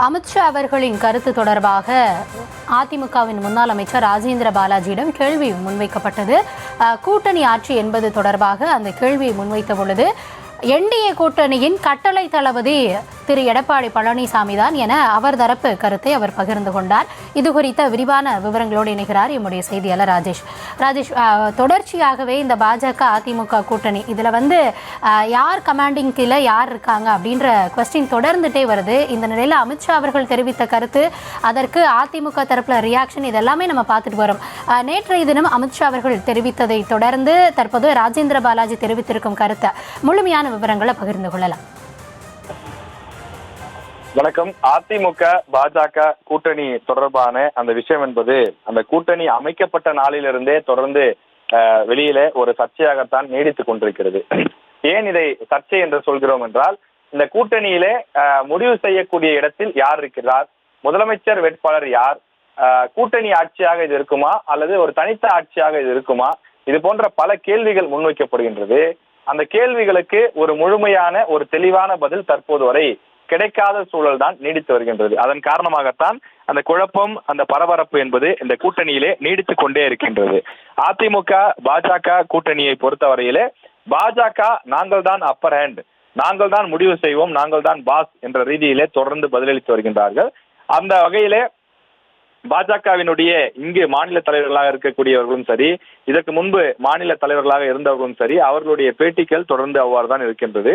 அமித்ஷா அவர்களின் கருத்து தொடர்பாக அதிமுகவின் முன்னாள் அமைச்சர் ராஜேந்திர பாலாஜியிடம் கேள்வி முன்வைக்கப்பட்டது. கூட்டணி ஆட்சி என்பது தொடர்பாக அந்த கேள்வியை முன்வைத்த பொழுது என்டிஏ கூட்டணியின் கட்டளை தளபதி திரு எடப்பாடி பழனிசாமி தான் என அவர் தரப்பு கருத்தை அவர் பகிர்ந்து கொண்டார். இது குறித்த விரிவான விவரங்களோடு இணைகிறார் எம்முடைய செய்தியாளர் ராஜேஷ். தொடர்ச்சியாகவே இந்த பாஜக அதிமுக கூட்டணி இதில் யார் கமாண்டிங் கீழே யார் இருக்காங்க அப்படின்ற கொஸ்டின் தொடர்ந்துட்டே வருது. இந்த நிலையில் அமித்ஷா அவர்கள் தெரிவித்த கருத்து, அதற்கு அதிமுக தரப்புல ரியாக்ஷன், இதெல்லாமே நம்ம பார்த்துட்டு வரோம். நேற்றைய தினம் அமித்ஷா அவர்கள் தெரிவித்ததை தொடர்ந்து தற்போது ராஜேந்திர பாலாஜி தெரிவித்திருக்கும் கருத்தை முழுமையான விவரங்களை பகிர்ந்து கொள்ளலாம். வணக்கம். அதிமுக பாஜக கூட்டணி தொடர்பான அந்த விஷயம் என்பது அந்த கூட்டணி அமைக்கப்பட்ட நாளிலிருந்தே தொடர்ந்து வெளியில ஒரு சர்ச்சையாகத்தான் நீடித்துக் கொண்டிருக்கிறது. ஏன் இதை சர்ச்சை என்று சொல்கிறோம் என்றால், இந்த கூட்டணியிலே முடிவு செய்யக்கூடிய இடத்தில் யார் இருக்கிறார், முதலமைச்சர் வேட்பாளர் யார், கூட்டணி ஆட்சியாக இது இருக்குமா அல்லது ஒரு தனித்த ஆட்சியாக இது இருக்குமா, இது போன்ற பல கேள்விகள் முன்வைக்கப்படுகின்றது. அந்த கேள்விகளுக்கு ஒரு முழுமையான ஒரு தெளிவான பதில் தற்போது வரை கிடைக்காத சூழல் தான் நீடித்து வருகின்றது. அதன் காரணமாகத்தான் அந்த குழப்பம், அந்த பரபரப்பு என்பது இந்த கூட்டணியிலே நீடித்துக் கொண்டே இருக்கின்றது. அதிமுக பாஜக கூட்டணியை பொறுத்தவரையிலே பாஜக நாங்கள் தான் அப்பர் ஹேண்ட், நாங்கள் தான் முடிவு செய்வோம், நாங்கள் தான் பாஸ் என்ற ரீதியிலே தொடர்ந்து பதிலளித்து வருகின்றார்கள். அந்த வகையிலே பாஜகவினுடைய இங்கு மாநில தலைவர்களாக இருக்கக்கூடியவர்களும் சரி, இதற்கு முன்பு மாநில தலைவர்களாக இருந்தவர்களும் சரி, அவர்களுடைய பேட்டிகள் தொடர்ந்து அவ்வாறு தான் இருக்கின்றது.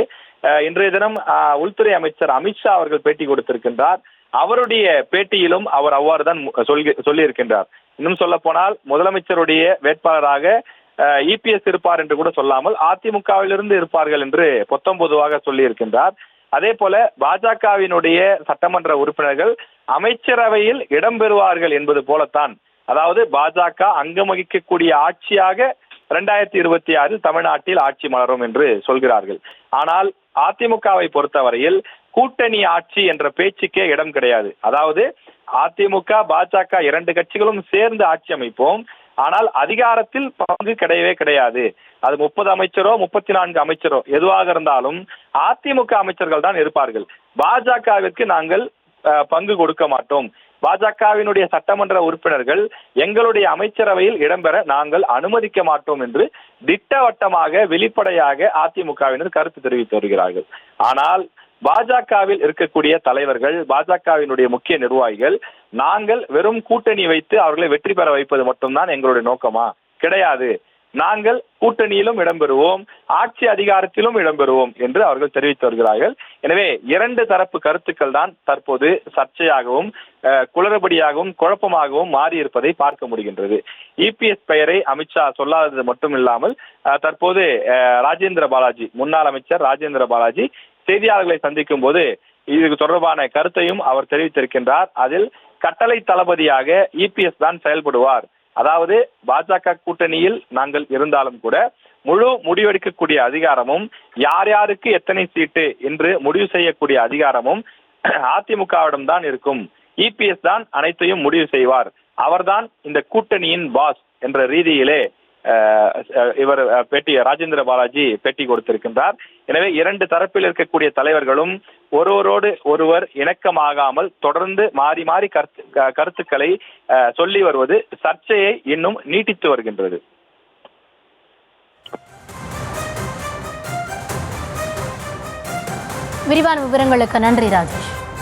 இன்றைய தினம் உள்துறை அமைச்சர் அமித்ஷா அவர்கள் பேட்டி கொடுத்திருக்கின்றார். அவருடைய பேட்டியிலும் அவர் அவ்வாறு தான் சொல்லி இருக்கின்றார். இன்னும் சொல்ல போனால், முதலமைச்சருடைய வேட்பாளராக இபிஎஸ் இருப்பார் என்று கூட சொல்லாமல் அதிமுகவிலிருந்து இருப்பார்கள் என்று பொத்தம் பொதுவாக சொல்லி இருக்கின்றார். அதே போல பாஜகவினுடைய சட்டமன்ற உறுப்பினர்கள் அமைச்சரவையில் இடம்பெறுவார்கள் என்பது போலத்தான், அதாவது பாஜக அங்கம் வகிக்கக்கூடிய ஆட்சியாக 2026 தமிழ்நாட்டில் ஆட்சி மலரும் என்று சொல்கிறார்கள். ஆனால் அதிமுகவை பொறுத்தவரையில் கூட்டணி ஆட்சி என்ற பேச்சுக்கே இடம் கிடையாது. அதாவது அதிமுக பாஜக இரண்டு கட்சிகளும் சேர்ந்து ஆட்சி அமைப்போம், ஆனால் அதிகாரத்தில் பங்கு கிடையவே கிடையாது. அது 30 அமைச்சரோ 34 அமைச்சரோ எதுவாக இருந்தாலும் அதிமுக அமைச்சர்கள் தான் இருப்பார்கள். பாஜகவிற்கு நாங்கள் பங்கு கொடுக்க மாட்டோம், பாஜகவினுடைய சட்டமன்ற உறுப்பினர்கள் எங்களுடைய அமைச்சரவையில் இடம்பெற நாங்கள் அனுமதிக்க மாட்டோம் என்று திட்டவட்டமாக வெளிப்படையாக அதிமுகவினர் கருத்து தெரிவித்து வருகிறார்கள். ஆனால் பாஜகவில் இருக்கக்கூடிய தலைவர்கள், பாஜகவினுடைய முக்கிய நிர்வாகிகள், நாங்கள் வெறும் கூட்டணி வைத்து அவர்களை வெற்றி பெற வைப்பது மட்டும்தான் எங்களுடைய நோக்கமா? கிடையாது, நாங்கள் கூட்டணியிலும் இடம்பெறுவோம், ஆட்சி அதிகாரத்திலும் இடம்பெறுவோம் என்று அவர்கள் தெரிவித்து வருகிறார்கள். எனவே இரண்டு தரப்பு கருத்துக்கள் தான் தற்போது சர்ச்சையாகவும் குளறுபடியாகவும் குழப்பமாகவும் மாறி இருப்பதை பார்க்க முடிகின்றது. இபிஎஸ் பெயரை அமித்ஷா சொல்லாதது மட்டும் இல்லாமல் தற்போது ராஜேந்திர பாலாஜி, முன்னாள் அமைச்சர் ராஜேந்திர பாலாஜி செய்தியாளர்களை சந்திக்கும் போது இது தொடர்பான கருத்தையும் அவர் தெரிவித்திருக்கின்றார். அதில் கட்டளை தளபதியாக இபிஎஸ் தான் செயல்படுவார், அதாவது பாஜக கூட்டணியில் நாங்கள் இருந்தாலும் கூட முழு முடிவெடுக்கக்கூடிய அதிகாரமும், யார் யாருக்கு எத்தனை சீட்டு என்று முடிவு செய்யக்கூடிய அதிகாரமும் அதிமுகவிடம் தான் இருக்கும். இபிஎஸ் தான் அனைத்தையும் முடிவு செய்வார், அவர்தான் இந்த கூட்டணியின் பாஸ் என்ற ரீதியிலே இவர் ராஜேந்திர பாலாஜி பேட்டி கொடுத்திருக்கின்றார். எனவே இரண்டு தரப்பில் இருக்கக்கூடிய தலைவர்களும் ஒருவரோடு ஒருவர் இணக்கமாகாமல் தொடர்ந்து மாறி மாறி கருத்துக்களை சொல்லி வருவது சர்ச்சையை இன்னும் நீட்டித்து வருகின்றது. விரிவான விவரங்களுக்கு நன்றி ராஜேஷ்.